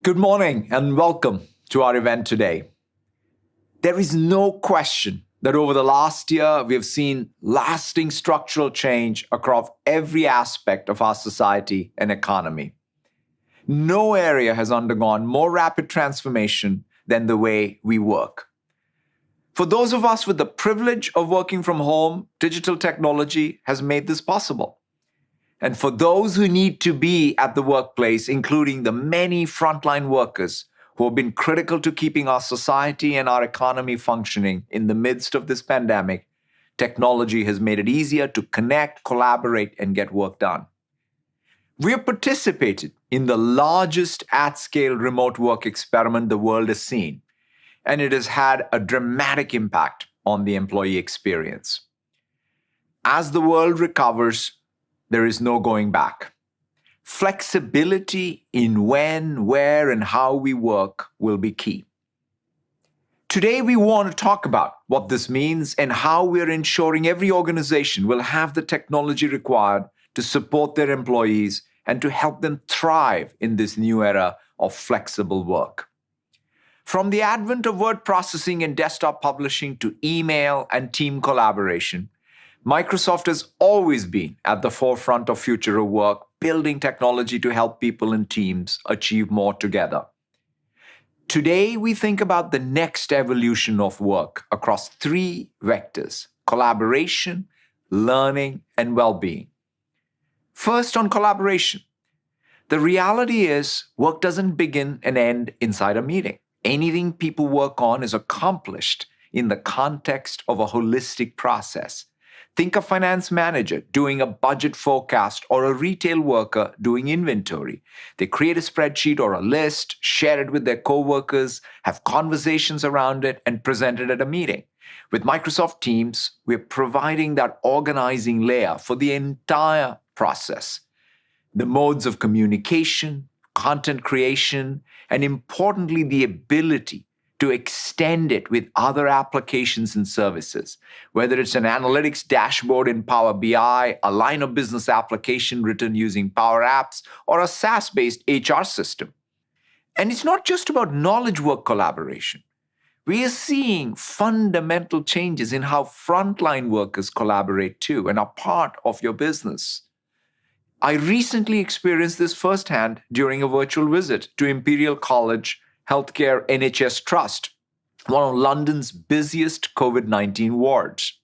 Good morning and welcome to our event today. There is no question that over the last year, we have seen lasting structural change across every aspect of our society and economy. No area has undergone more rapid transformation than the way we work. For those of us with the privilege of working from home, digital technology has made this possible. And for those who need to be at the workplace, including the many frontline workers who have been critical to keeping our society and our economy functioning in the midst of this pandemic, technology has made it easier to connect, collaborate, and get work done. We have participated in the largest at-scale remote work experiment the world has seen, and it has had a dramatic impact on the employee experience. As the world recovers, there is no going back. Flexibility in when, where, and how we work will be key. Today, we want to talk about what this means and how we're ensuring every organization will have the technology required to support their employees and to help them thrive in this new era of flexible work. From the advent of word processing and desktop publishing to email and team collaboration, Microsoft has always been at the forefront of future of work, building technology to help people and teams achieve more together. Today, we think about the next evolution of work across three vectors: collaboration, learning, and well-being. First, on collaboration. The reality is, work doesn't begin and end inside a meeting. Anything people work on is accomplished in the context of a holistic process. Think a finance manager doing a budget forecast or a retail worker doing inventory. They create a spreadsheet or a list, share it with their coworkers, have conversations around it, and present it at a meeting. With Microsoft Teams, we're providing that organizing layer for the entire process. The modes of communication, content creation, and importantly, the ability to extend it with other applications and services, whether it's an analytics dashboard in Power BI, a line of business application written using Power Apps, or a SaaS-based HR system. And it's not just about knowledge work collaboration. We are seeing fundamental changes in how frontline workers collaborate too and are part of your business. I recently experienced this firsthand during a virtual visit to Imperial College Healthcare NHS Trust, one of London's busiest COVID-19 wards.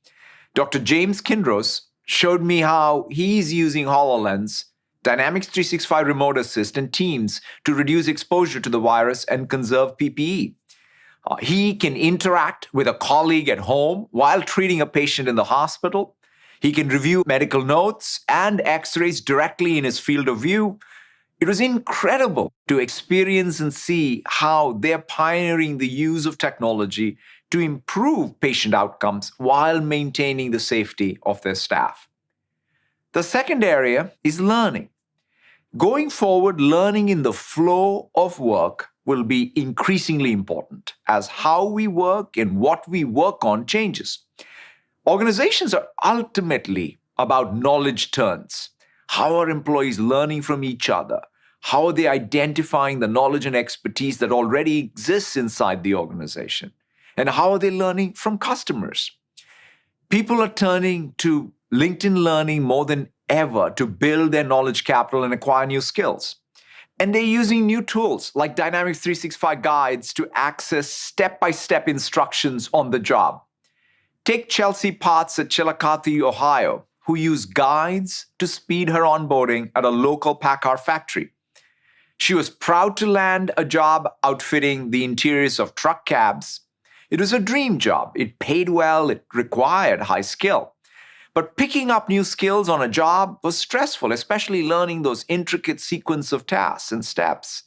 Dr. James Kinross showed me how he's using HoloLens, Dynamics 365 Remote Assist, and Teams to reduce exposure to the virus and conserve PPE. He can interact with a colleague at home while treating a patient in the hospital. He can review medical notes and x-rays directly in his field of view. It was incredible to experience and see how they're pioneering the use of technology to improve patient outcomes while maintaining the safety of their staff. The second area is learning. Going forward, learning in the flow of work will be increasingly important as how we work and what we work on changes. Organizations are ultimately about knowledge turns. How are employees learning from each other? How are they identifying the knowledge and expertise that already exists inside the organization? And how are they learning from customers? People are turning to LinkedIn Learning more than ever to build their knowledge capital and acquire new skills. And they're using new tools like Dynamics 365 guides to access step-by-step instructions on the job. Take Chelsea Potts at Chillicothe, Ohio, who used guides to speed her onboarding at a local packard factory. She was proud to land a job outfitting the interiors of truck cabs. It was a dream job. It paid well. It required high skill. But picking up new skills on a job was stressful, especially learning those intricate sequence of tasks and steps.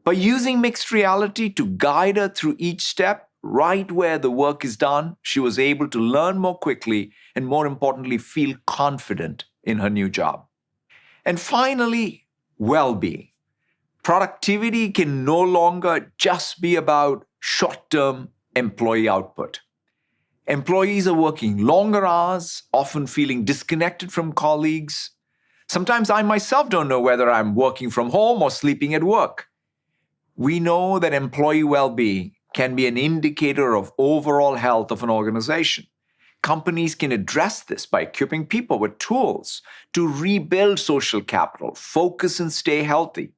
By using mixed reality to guide her through each step, right where the work is done, she was able to learn more quickly and, more importantly, feel confident in her new job. And finally, well-being. Productivity can no longer just be about short-term employee output. Employees are working longer hours, often feeling disconnected from colleagues. Sometimes I myself don't know whether I'm working from home or sleeping at work. We know that employee well-being can be an indicator of overall health of an organization. Companies can address this by equipping people with tools to rebuild social capital, focus, and stay healthy.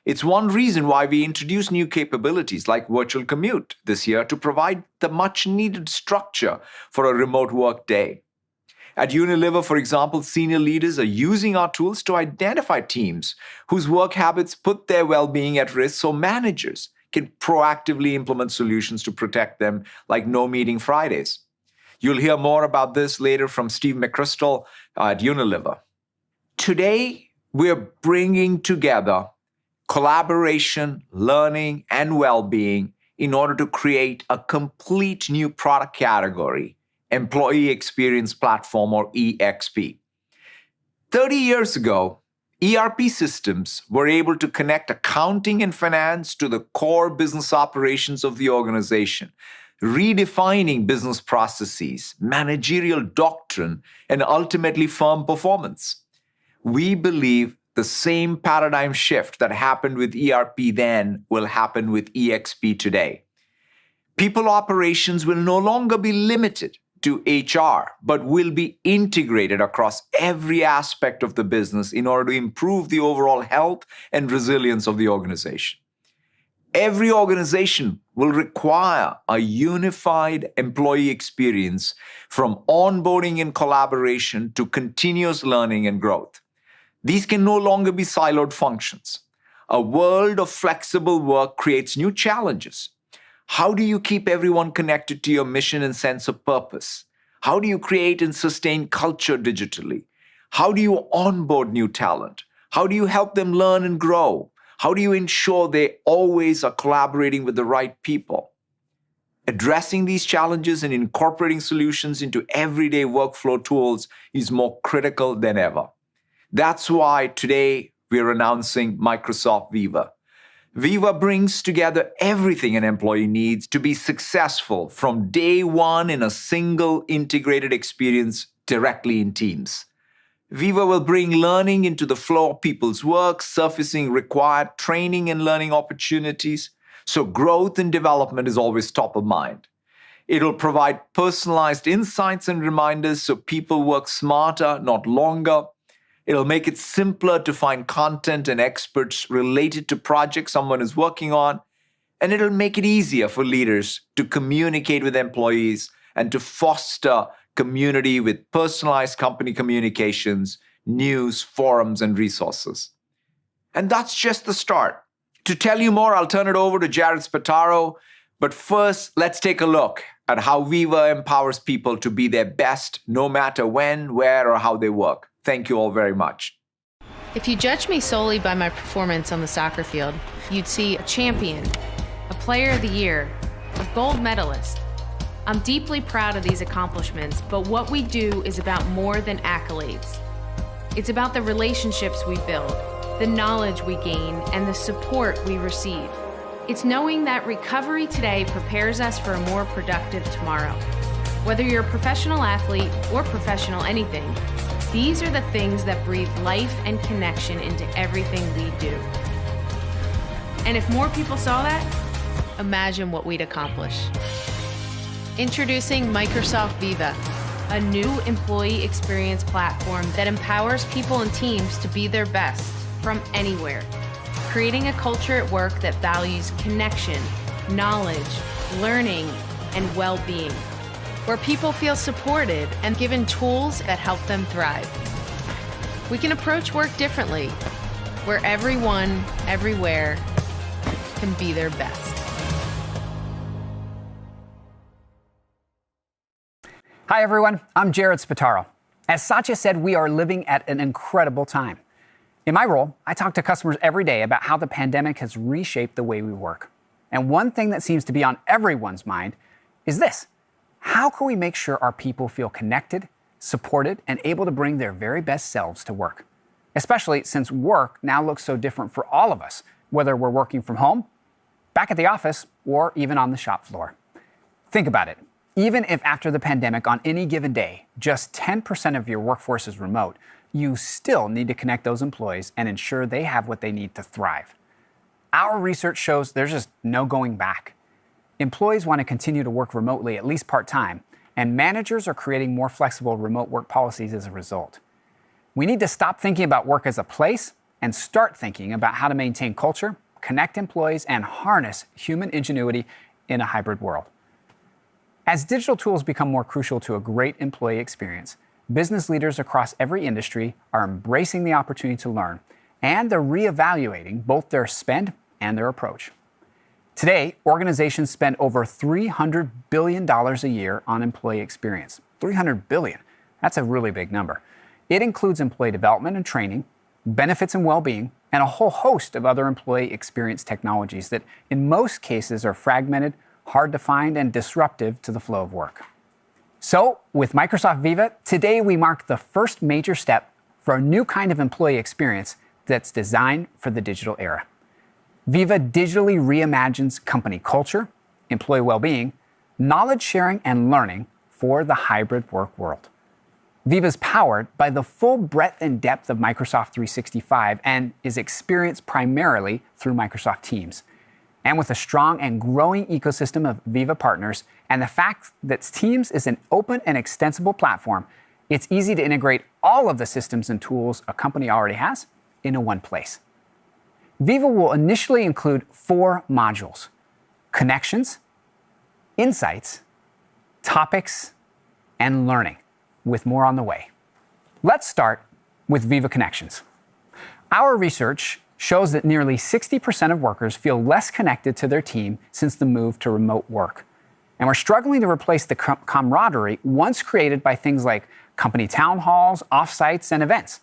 It's one reason why we introduced new capabilities like virtual commute this year to provide the much-needed structure for a remote work day. At Unilever, for example, senior leaders are using our tools to identify teams whose work habits put their well-being at risk so managers can proactively implement solutions to protect them, like no meeting Fridays. You'll hear more about this later from Steve McChrystal at Unilever. Today, we're bringing together collaboration, learning, and well-being in order to create a complete new product category, Employee Experience Platform, or EXP. 30 years ago, ERP systems were able to connect accounting and finance to the core business operations of the organization, redefining business processes, managerial doctrine, and ultimately firm performance. We believe the same paradigm shift that happened with ERP then will happen with EXP today. People operations will no longer be limited to HR, but will be integrated across every aspect of the business in order to improve the overall health and resilience of the organization. Every organization will require a unified employee experience from onboarding and collaboration to continuous learning and growth. These can no longer be siloed functions. A world of flexible work creates new challenges. How do you keep everyone connected to your mission and sense of purpose? How do you create and sustain culture digitally? How do you onboard new talent? How do you help them learn and grow? How do you ensure they always are collaborating with the right people? Addressing these challenges and incorporating solutions into everyday workflow tools is more critical than ever. That's why today we're announcing Microsoft Viva. Viva brings together everything an employee needs to be successful from day one in a single integrated experience directly in Teams. Viva will bring learning into the flow of people's work, surfacing required training and learning opportunities, so growth and development is always top of mind. It'll provide personalized insights and reminders so people work smarter, not longer. It'll make it simpler to find content and experts related to projects someone is working on, and it'll make it easier for leaders to communicate with employees and to foster community with personalized company communications, news, forums, and resources. And that's just the start. To tell you more, I'll turn it over to Jared Spataro, but first, let's take a look at how Viva empowers people to be their best no matter when, where, or how they work. Thank you all very much. If you judge me solely by my performance on the soccer field, you'd see a champion, a player of the year, a gold medalist. I'm deeply proud of these accomplishments, but what we do is about more than accolades. It's about the relationships we build, the knowledge we gain, and the support we receive. It's knowing that recovery today prepares us for a more productive tomorrow. Whether you're a professional athlete or professional anything, these are the things that breathe life and connection into everything we do. And if more people saw that, imagine what we'd accomplish. Introducing Microsoft Viva, a new employee experience platform that empowers people and teams to be their best from anywhere, creating a culture at work that values connection, knowledge, learning, and well-being, where people feel supported and given tools that help them thrive. We can approach work differently, where everyone, everywhere, can be their best. Hi everyone, I'm Jared Spataro. As Satya said, we are living at an incredible time. In my role, I talk to customers every day about how the pandemic has reshaped the way we work. And one thing that seems to be on everyone's mind is this: how can we make sure our people feel connected, supported, and able to bring their very best selves to work? Especially since work now looks so different for all of us, whether we're working from home, back at the office, or even on the shop floor. Think about it. Even if after the pandemic on any given day, just 10% of your workforce is remote, you still need to connect those employees and ensure they have what they need to thrive. our research shows there's just no going back. Employees want to continue to work remotely, at least part-time, and managers are creating more flexible remote work policies as a result. We need to stop thinking about work as a place and start thinking about how to maintain culture, connect employees, and harness human ingenuity in a hybrid world. As digital tools become more crucial to a great employee experience, business leaders across every industry are embracing the opportunity to learn, and they're reevaluating both their spend and their approach. Today, organizations spend over $300 billion a year on employee experience. $300 billion. That's a really big number. It includes employee development and training, benefits and well-being, and a whole host of other employee experience technologies that in most cases are fragmented, hard to find, and disruptive to the flow of work. So, with Microsoft Viva, today we mark the first major step for a new kind of employee experience that's designed for the digital era. Viva digitally reimagines company culture, employee well-being, knowledge sharing, and learning for the hybrid work world. Viva is powered by the full breadth and depth of Microsoft 365 and is experienced primarily through Microsoft Teams. And with a strong and growing ecosystem of Viva partners and the fact that Teams is an open and extensible platform, it's easy to integrate all of the systems and tools a company already has into one place. Viva will initially include 4 modules: Connections, Insights, Topics, and Learning, with more on the way. Let's start with Viva Connections. Our research shows that nearly 60% of workers feel less connected to their team since the move to remote work. And we're struggling to replace the camaraderie once created by things like company town halls, offsites, and events.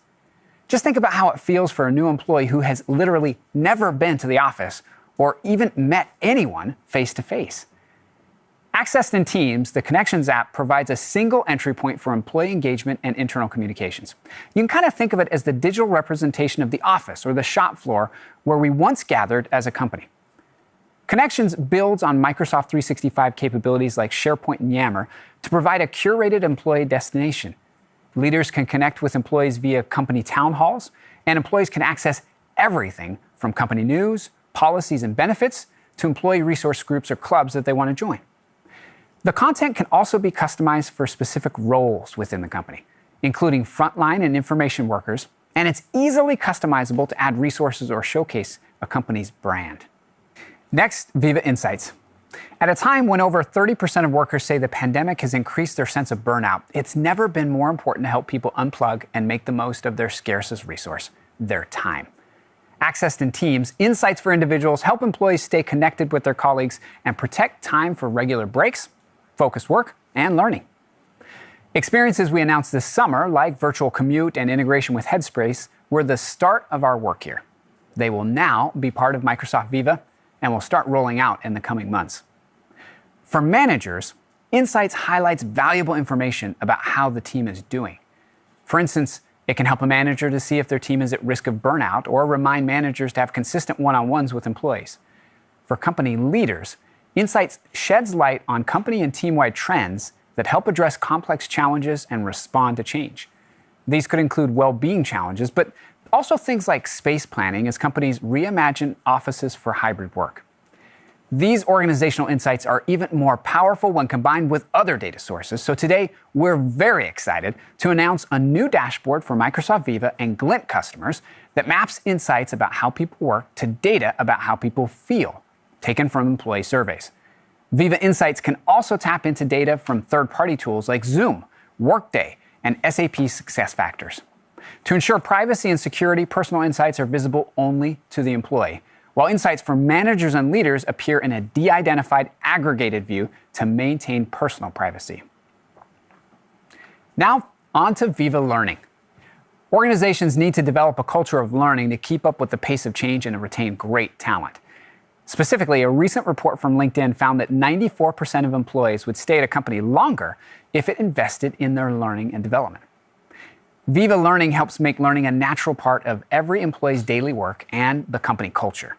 Just think about how it feels for a new employee who has literally never been to the office or even met anyone face-to-face. Accessed in Teams, the Connections app provides a single entry point for employee engagement and internal communications. You can kind of think of it as the digital representation of the office or the shop floor where we once gathered as a company. Connections builds on Microsoft 365 capabilities like SharePoint and Yammer to provide a curated employee destination. Leaders can connect with employees via company town halls, and employees can access everything from company news, policies, and benefits to employee resource groups or clubs that they want to join. The content can also be customized for specific roles within the company, including frontline and information workers, and it's easily customizable to add resources or showcase a company's brand. Next, Viva Insights. At a time when over 30% of workers say the pandemic has increased their sense of burnout, it's never been more important to help people unplug and make the most of their scarcest resource, their time. Accessed in Teams, Insights for individuals help employees stay connected with their colleagues and protect time for regular breaks, focused work, and learning. Experiences we announced this summer, like virtual commute and integration with Headspace, were the start of our work here. They will now be part of Microsoft Viva and will start rolling out in the coming months. For managers, Insights highlights valuable information about how the team is doing. For instance, it can help a manager to see if their team is at risk of burnout or remind managers to have consistent one-on-ones with employees. For company leaders, Insights sheds light on company and team-wide trends that help address complex challenges and respond to change. These could include well-being challenges, but also things like space planning as companies reimagine offices for hybrid work. These organizational insights are even more powerful when combined with other data sources. So today, we're very excited to announce a new dashboard for Microsoft Viva and Glint customers that maps insights about how people work to data about how people feel, taken from employee surveys. Viva Insights can also tap into data from third-party tools like Zoom, Workday, and SAP SuccessFactors. To ensure privacy and security, personal insights are visible only to the employee, while insights for managers and leaders appear in a de-identified aggregated view to maintain personal privacy. Now, on to Viva Learning. Organizations need to develop a culture of learning to keep up with the pace of change and to retain great talent. Specifically, a recent report from LinkedIn found that 94% of employees would stay at a company longer if it invested in their learning and development. Viva Learning helps make learning a natural part of every employee's daily work and the company culture.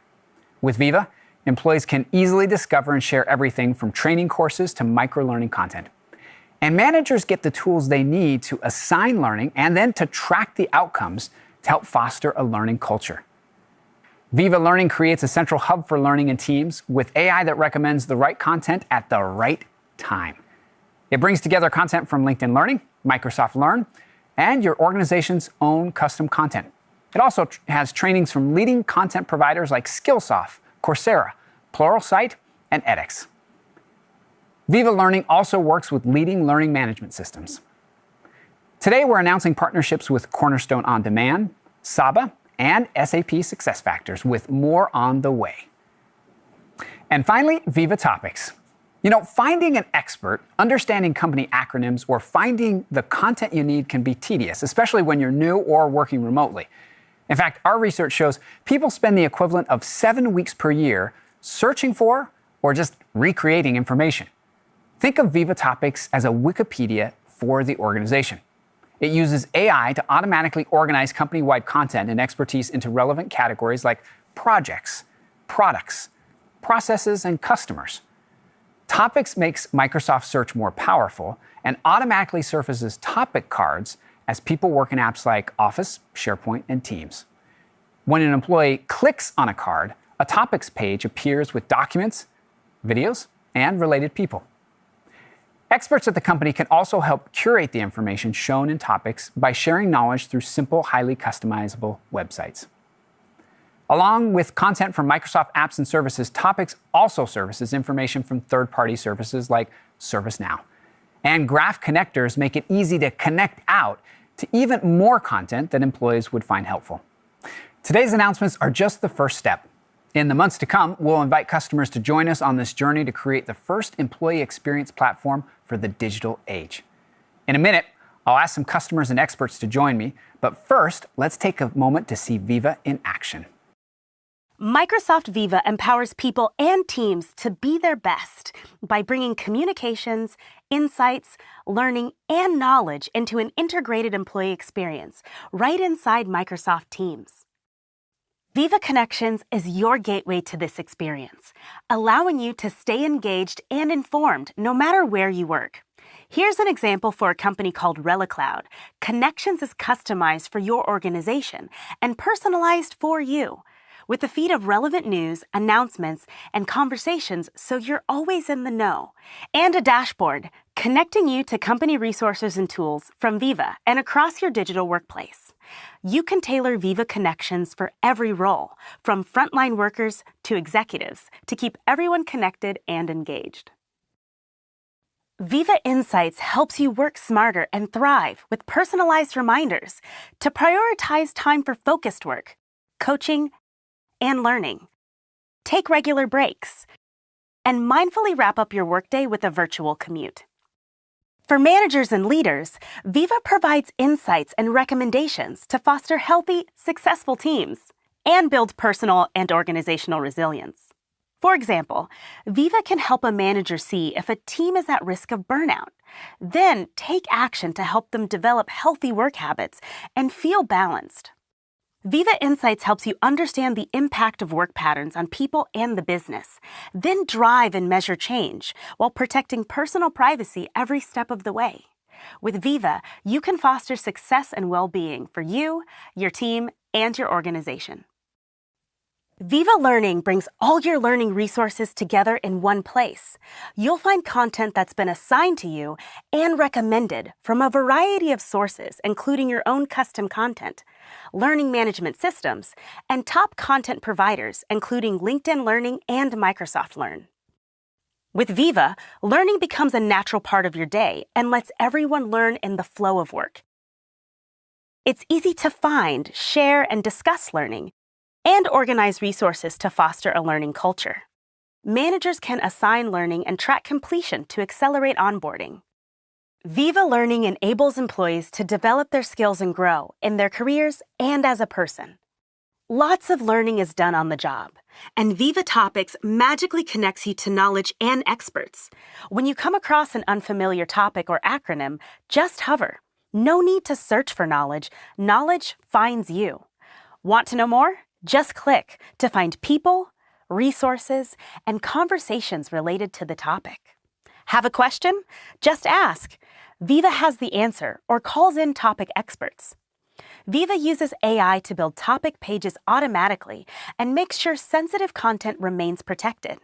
With Viva, employees can easily discover and share everything from training courses to micro-learning content. And managers get the tools they need to assign learning and then to track the outcomes to help foster a learning culture. Viva Learning creates a central hub for learning in teams with AI that recommends the right content at the right time. It brings together content from LinkedIn Learning, Microsoft Learn, and your organization's own custom content. It also has trainings from leading content providers like Skillsoft, Coursera, Pluralsight, and edX. Viva Learning also works with leading learning management systems. Today, we're announcing partnerships with Cornerstone On Demand, Saba, and SAP SuccessFactors, with more on the way. And finally, Viva Topics. Finding an expert, understanding company acronyms, or finding the content you need can be tedious, especially when you're new or working remotely. In fact, our research shows people spend the equivalent of 7 weeks per year searching for or just recreating information. Think of Viva Topics as a Wikipedia for the organization. It uses AI to automatically organize company-wide content and expertise into relevant categories like projects, products, processes, and customers. Topics makes Microsoft Search more powerful and automatically surfaces topic cards as people work in apps like Office, SharePoint, and Teams. When an employee clicks on a card, a topics page appears with documents, videos, and related people. Experts at the company can also help curate the information shown in topics by sharing knowledge through simple, highly customizable websites. Along with content from Microsoft apps and services, Topics also services information from third-party services like ServiceNow. And graph connectors make it easy to connect out to even more content that employees would find helpful. Today's announcements are just the first step. In the months to come, we'll invite customers to join us on this journey to create the first employee experience platform for the digital age. In a minute, I'll ask some customers and experts to join me, but first, let's take a moment to see Viva in action. Microsoft Viva empowers people and teams to be their best by bringing communications, insights, learning, and knowledge into an integrated employee experience right inside Microsoft Teams. Viva Connections is your gateway to this experience, allowing you to stay engaged and informed no matter where you work. Here's an example for a company called ReliCloud. Connections is customized for your organization and personalized for you, with a feed of relevant news, announcements, and conversations so you're always in the know, and a dashboard connecting you to company resources and tools from Viva and across your digital workplace. You can tailor Viva Connections for every role, from frontline workers to executives, to keep everyone connected and engaged. Viva Insights helps you work smarter and thrive with personalized reminders to prioritize time for focused work, coaching, and learning. Take regular breaks, and mindfully wrap up your workday with a virtual commute. For managers and leaders, Viva provides insights and recommendations to foster healthy, successful teams and build personal and organizational resilience. For example, Viva can help a manager see if a team is at risk of burnout, then take action to help them develop healthy work habits and feel balanced. Viva Insights helps you understand the impact of work patterns on people and the business, then drive and measure change while protecting personal privacy every step of the way. With Viva, you can foster success and well-being for you, your team, and your organization. Viva Learning brings all your learning resources together in one place. You'll find content that's been assigned to you and recommended from a variety of sources, including your own custom content, learning management systems, and top content providers, including LinkedIn Learning and Microsoft Learn. With Viva, learning becomes a natural part of your day and lets everyone learn in the flow of work. It's easy to find, share, and discuss learning, and organize resources to foster a learning culture. Managers can assign learning and track completion to accelerate onboarding. Viva Learning enables employees to develop their skills and grow in their careers and as a person. Lots of learning is done on the job, and Viva Topics magically connects you to knowledge and experts. When you come across an unfamiliar topic or acronym, just hover. No need to search for knowledge. Knowledge finds you. Want to know more? Just click to find people, resources, and conversations related to the topic. Have a question? Just ask. Viva has the answer or calls in topic experts. Viva uses AI to build topic pages automatically and makes sure sensitive content remains protected.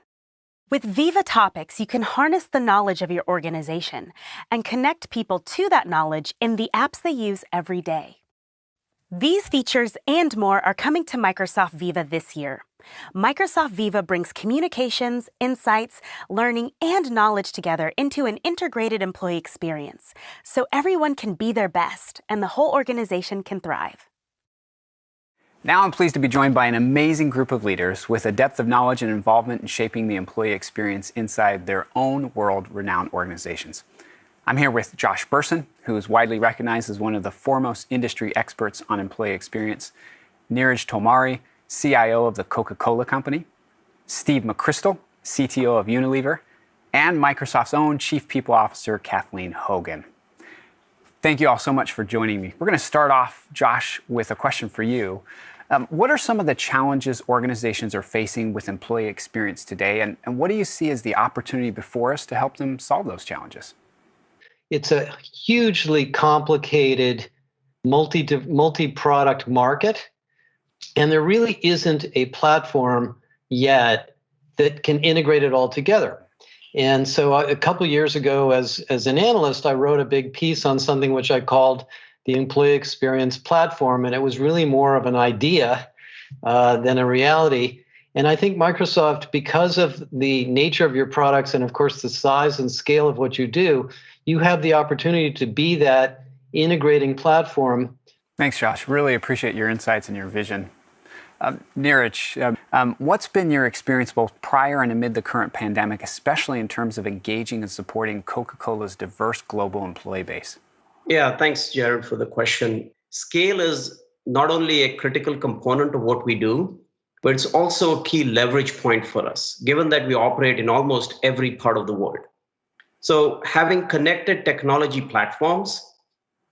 With Viva Topics, you can harness the knowledge of your organization and connect people to that knowledge in the apps they use every day. These features and more are coming to Microsoft Viva this year. Microsoft Viva brings communications, insights, learning, and knowledge together into an integrated employee experience, so everyone can be their best and the whole organization can thrive. Now I'm pleased to be joined by an amazing group of leaders with a depth of knowledge and involvement in shaping the employee experience inside their own world-renowned organizations. I'm here with Josh Bersin, who is widely recognized as one of the foremost industry experts on employee experience, Neeraj Tomari, CIO of the Coca-Cola Company, Steve McChrystal, CTO of Unilever, and Microsoft's own Chief People Officer, Kathleen Hogan. Thank you all so much for joining me. We're going to start off, Josh, with a question for you. What are some of the challenges organizations are facing with employee experience today, and what do you see as the opportunity before us to help them solve those challenges? It's a hugely complicated multi-product market, and there really isn't a platform yet that can integrate it all together. And so a couple years ago, as an analyst, I wrote a big piece on something which I called the Employee Experience Platform, and it was really more of an idea than a reality. And I think Microsoft, because of the nature of your products and, of course, the size and scale of what you do, you have the opportunity to be that integrating platform. Thanks, Josh. Really appreciate your insights and your vision. Neeraj, what's been your experience both prior and amid the current pandemic, especially in terms of engaging and supporting Coca-Cola's diverse global employee base? Yeah, thanks, Jared, for the question. Scale is not only a critical component of what we do, but it's also a key leverage point for us, given that we operate in almost every part of the world. So having connected technology platforms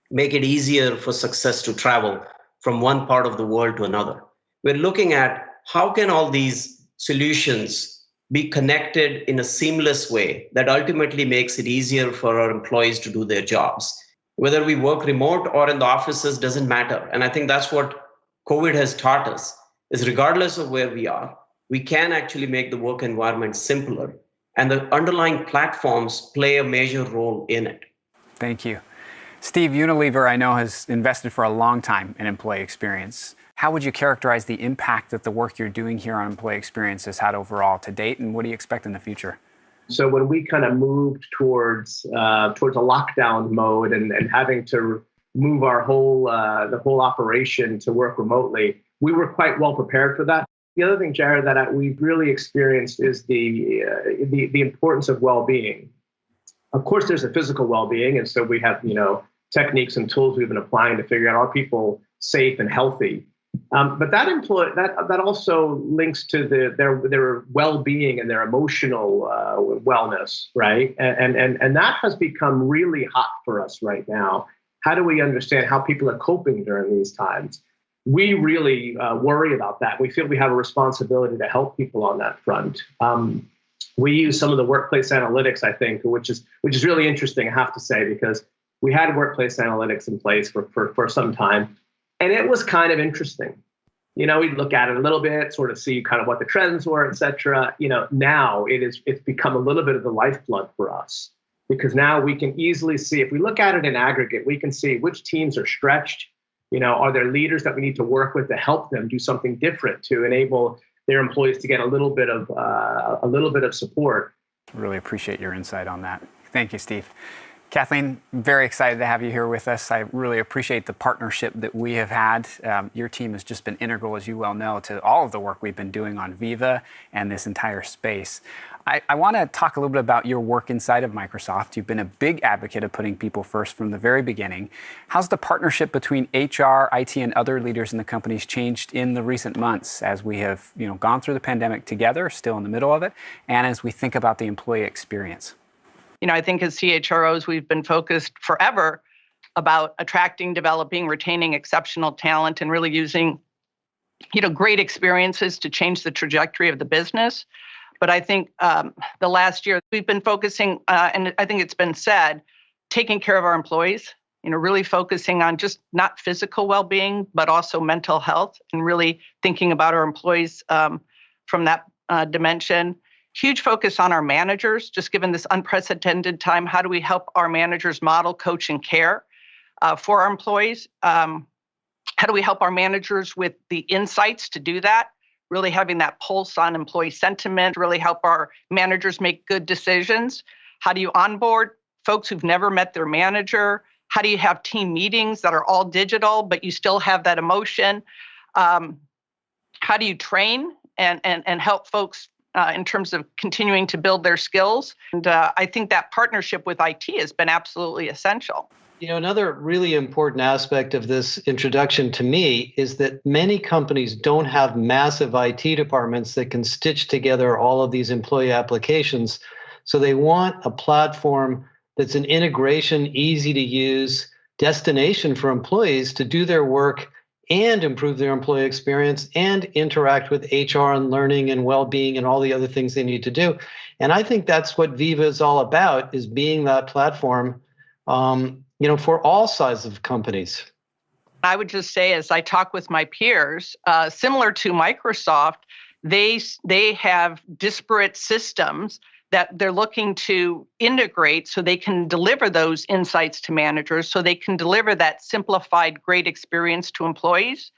make it easier for success to travel from one part of the world to another. We're looking at how can all these solutions be connected in a seamless way that ultimately makes it easier for our employees to do their jobs. Whether we work remote or in the offices doesn't matter. And I think that's what COVID has taught us, is regardless of where we are, we can actually make the work environment simpler. And the underlying platforms play a major role in it. Thank you. Steve, Unilever, I know, has invested for a long time in employee experience. How would you characterize the impact that the work you're doing here on employee experience has had overall to date, and what do you expect in the future? So when we kind of moved towards a lockdown mode and having to move our the whole operation to work remotely, we were quite well prepared for that. The other thing, Jared, that we've really experienced is the importance of well-being. Of course, there's a physical well-being, and so we have techniques and tools we've been applying to figure out, are people safe and healthy? But that also links to their well-being and their emotional wellness, right? And that has become really hot for us right now. How do we understand how people are coping during these times? We really worry about that. We feel we have a responsibility to help people on that front. We use some of the workplace analytics, I think, which is really interesting, I have to say, because we had workplace analytics in place for some time, and it was kind of interesting. We'd look at it a little bit, sort of see kind of what the trends were, et cetera. Now it's become a little bit of the lifeblood for us, because now we can easily see, if we look at it in aggregate, we can see which teams are stretched. Are there leaders that we need to work with to help them do something different to enable their employees to get a little bit of support? Really appreciate your insight on that. Thank you, Steve. Kathleen, very excited to have you here with us. I really appreciate the partnership that we have had. Your team has just been integral, as you well know, to all of the work we've been doing on Viva and this entire space. I want to talk a little bit about your work inside of Microsoft. You've been a big advocate of putting people first from the very beginning. How's the partnership between HR, IT, and other leaders in the companies changed in the recent months as we have gone through the pandemic together, still in the middle of it, and as we think about the employee experience? I think as CHROs, we've been focused forever about attracting, developing, retaining exceptional talent and really using, great experiences to change the trajectory of the business. But I think the last year we've been focusing, and I think it's been said, taking care of our employees really focusing on just not physical well-being, but also mental health, and really thinking about our employees from that dimension. Huge focus on our managers, just given this unprecedented time. How do we help our managers model, coach, and care for our employees? How do we help our managers with the insights to do that? Really having that pulse on employee sentiment, really help our managers make good decisions. How do you onboard folks who've never met their manager? How do you have team meetings that are all digital, but you still have that emotion? How do you train and help folks in terms of continuing to build their skills? And I think that partnership with IT has been absolutely essential. Another really important aspect of this introduction to me is that many companies don't have massive IT departments that can stitch together all of these employee applications. So they want a platform that's an integration, easy to use destination for employees to do their work and improve their employee experience and interact with HR and learning and well-being and all the other things they need to do. And I think that's what Viva is all about, is being that platform for all sizes of companies. I would just say, as I talk with my peers, similar to Microsoft, they have disparate systems that they're looking to integrate so they can deliver those insights to managers, so they can deliver that simplified, great experience to employees.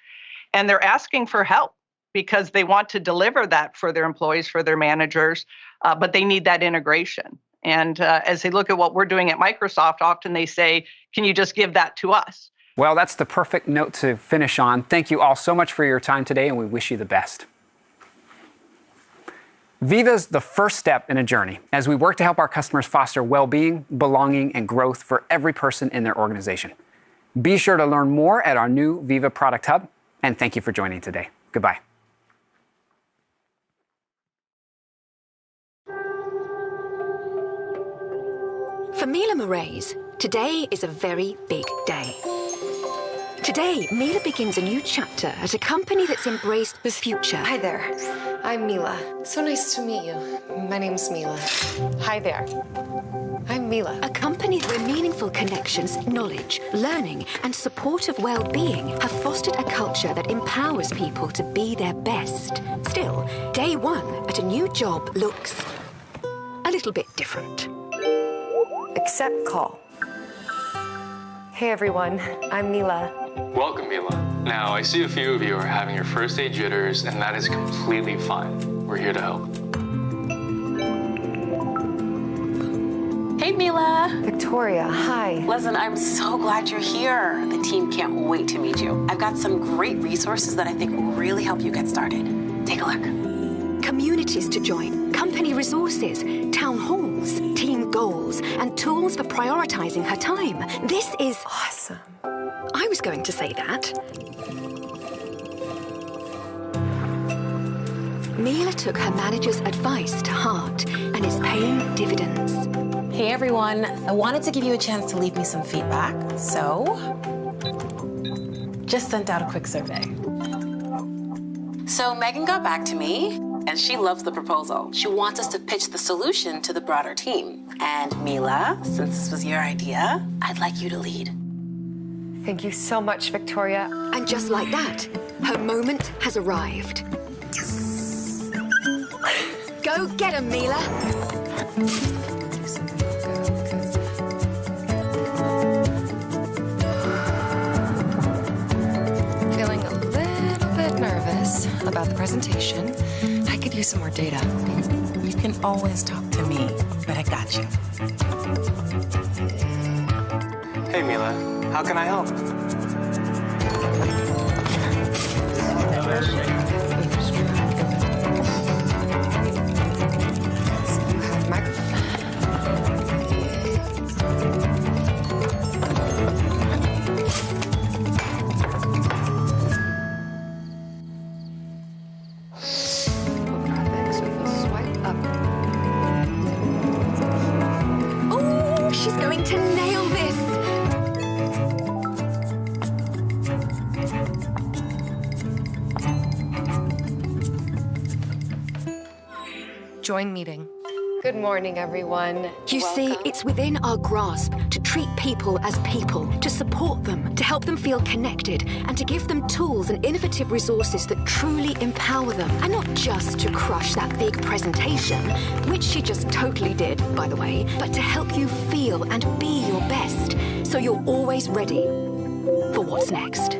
And they're asking for help because they want to deliver that for their employees, for their managers, but they need that integration. And as they look at what we're doing at Microsoft, often they say, can you just give that to us? Well, that's the perfect note to finish on. Thank you all so much for your time today, and we wish you the best. Viva's the first step in a journey as we work to help our customers foster well-being, belonging, and growth for every person in their organization. Be sure to learn more at our new Viva Product Hub, and thank you for joining today. Goodbye. For Mila Moraes, today is a very big day. Today, Mila begins a new chapter at a company that's embraced the future. Hi there, I'm Mila. So nice to meet you. My name's Mila. Hi there, I'm Mila. A company where meaningful connections, knowledge, learning, and support of well-being have fostered a culture that empowers people to be their best. Still, day one at a new job looks a little bit different. Accept call. Hey everyone, I'm Mila. Welcome, Mila. Now, I see a few of you are having your first day jitters, and that is completely fine. We're here to help. Hey, Mila. Victoria, hi. Listen, I'm so glad you're here. The team can't wait to meet you. I've got some great resources that I think will really help you get started. Take a look. Communities to join, company resources, town halls, team goals, and tools for prioritizing her time. This is awesome. I was going to say that. Mila took her manager's advice to heart and is paying dividends. Hey, everyone. I wanted to give you a chance to leave me some feedback, so just sent out a quick survey. So Megan got back to me, and she loves the proposal. She wants us to pitch the solution to the broader team. And Mila, since this was your idea, I'd like you to lead. Thank you so much, Victoria. And just like that, her moment has arrived. Yes. Go get him, Mila. Feeling a little bit nervous about the presentation. I could use some more data. You can always talk to me, but I got you. Hey, Mila. How can I help? Oh, she's going to nail this. Join meeting. Good morning, everyone. You see, it's within our grasp to treat people as people, to support them, to help them feel connected, and to give them tools and innovative resources that truly empower them, and not just to crush that big presentation, which she just totally did, by the way, but to help you feel and be your best, so you're always ready for what's next.